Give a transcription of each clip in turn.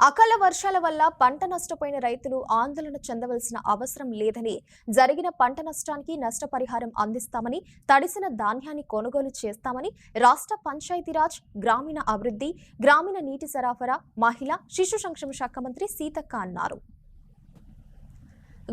అకాల వర్షాల వల్ల పంట నష్టపోయిన రైతులు ఆందోళన చెందవలసిన అవసరం లేదని, జరిగిన పంట నష్టానికి నష్టపరిహారం అందిస్తామని, తడిసిన ధాన్యాన్ని కొనుగోలు చేస్తామని రాష్ట్ర పంచాయతీరాజ్, గ్రామీణ అభివృద్ధి, గ్రామీణ నీటి సరఫరా, మహిళా శిశు సంక్షేమ శాఖ మంత్రి సీతక్క అన్నారు.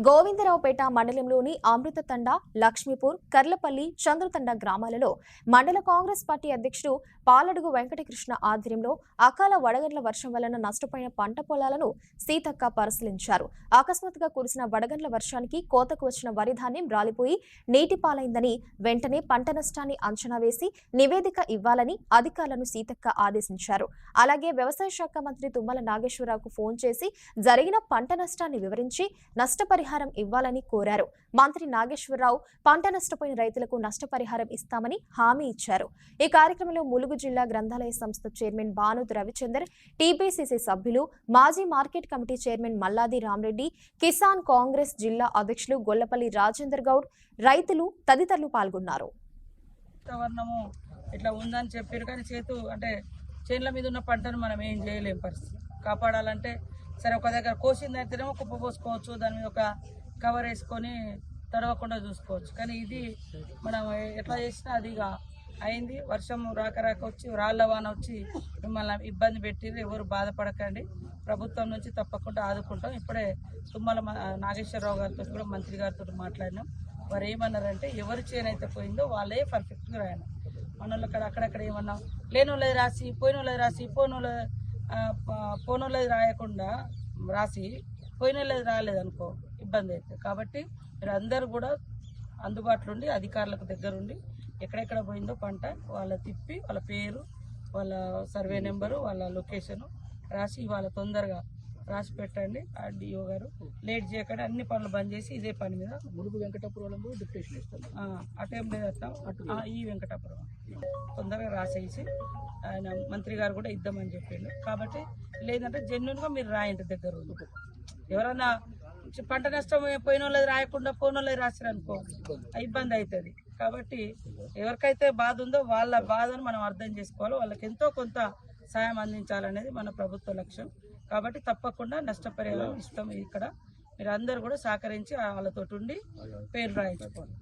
గోవిందరావుపేట మండలంలోని అమృతతండ, లక్ష్మీపూర్, కర్లపల్లి, చంద్రతండ గ్రామాలలో మండల కాంగ్రెస్ పార్టీ అధ్యక్షుడు పాలడుగు వెంకటకృష్ణ ఆధ్వర్యంలో అకాల వడగండ్ల వర్షం వలన నష్టపోయిన పంట పొలాలను సీతక్క పరిశీలించారు. అకస్మాత్తుగా కురిసిన వడగండ్ల వర్షానికి కోతకు వచ్చిన వరి ధాన్యం రాలిపోయి నీటిపాలైందని, వెంటనే పంట నష్టాన్ని అంచనా వేసి నివేదిక ఇవ్వాలని అధికారులను సీతక్క ఆదేశించారు. అలాగే వ్యవసాయ శాఖ మంత్రి తుమ్మల నాగేశ్వరరావుకు ఫోన్ చేసి జరిగిన పంట నష్టాన్ని వివరించి నష్టపరిహారం ఇవ్వాలని కోరారు. మంత్రి నాగేశ్వరరావు పంట నష్టపోయిన రైతులకు నష్టపరిహారం ఇస్తామని హామీ ఇచ్చారు. ఈ కార్యక్రమంలో ములుగు జిల్లా గ్రంథాలయ సంస్థ చైర్మన్ బానోతు రవిచందర్, టీపీసీసీ సభ్యులు, మాజీ market committee chairman Malladi Rama Reddy, Kisan Congress జిల్లా అధ్యక్షులు గొల్లపల్లి రాజేందర్ గౌడ్, రైతులు తదితరులు పాల్గొన్నారు. వాతావరణము ఇట్లా ఉందని చెప్పారు, కానీ చేనుల మీద ఉన్న పంటను మనం ఏం చేయలేం. పరిస్థితి కాపాడాలంటే సరే ఒక దగ్గర కోసిందైతేనేమో కుప్ప పోసుకోవచ్చు, దాని మీద ఒక కవర్ వేసుకొని తడవకుండా చూసుకోవచ్చు. కానీ ఇది మనం ఎట్లా చేసినా అదిగా అయింది. వర్షం రాక వచ్చి రాళ్ల వాన వచ్చి మిమ్మల్ని ఇబ్బంది పెట్టింది. ఎవరు బాధపడకండి, ప్రభుత్వం నుంచి తప్పకుండా ఆదుకుంటాం. ఇప్పుడే తుమ్మల నాగేశ్వరరావు గారితో కూడా మంత్రి గారితో మాట్లాడినాం. వారు ఏమన్నారంటే ఎవరి చేనైతే పోయిందో వాళ్ళే పర్ఫెక్ట్గా రాయను. మన అక్కడక్కడ ఏమన్నా లేనోళ్ళది రాసి పోయినోళ్ళది రాసి పోనోళ్ళది రాయకుండా రాసి పోయినోళ్ళది రాలేదనుకో ఇబ్బంది అవుతుంది. కాబట్టి మీరు అందరూ కూడా అందుబాటులో ఉండి అధికారులకు దగ్గరుండి ఎక్కడెక్కడ పోయిందో పంట వాళ్ళ తిప్పి వాళ్ళ పేరు, వాళ్ళ సర్వే నెంబరు, వాళ్ళ లొకేషను రాసి ఇవాళ తొందరగా రాసి పెట్టండి. ఆర్డీఓ గారు లేట్ చేయకుండా అన్ని పనులు బంద్ చేసి ఇదే పని మీద ములుగు వెంకటాపురంలో డిప్యూటేషన్ ఇస్తాం. అటేం లేదట్టాం ఈ వెంకటాపురం తొందరగా రాసేసి ఆయన మంత్రి గారు కూడా ఇద్దామని చెప్పిండు. కాబట్టి లేదంటే జెన్యున్గా మీరు రాయండి దగ్గర. ఎవరన్నా పంట నష్టం పోయిన వాళ్ళది రాయకుండా పోయిన వాళ్ళది రాసిరనుకో ఇబ్బంది అవుతుంది. కాబట్టి ఎవరికైతే బాధ ఉందో వాళ్ళ బాధను మనం అర్థం చేసుకోవాలి. వాళ్ళకి ఎంతో కొంత సాయం అందించాలనేది మన ప్రభుత్వ లక్ష్యం. కాబట్టి తప్పకుండా నష్టపరిహారం ఇస్తాం. ఇక్కడ మీరు అందరూ కూడా సహకరించి వాళ్ళతో ఉండి పేరు రాయించుకోవాలి.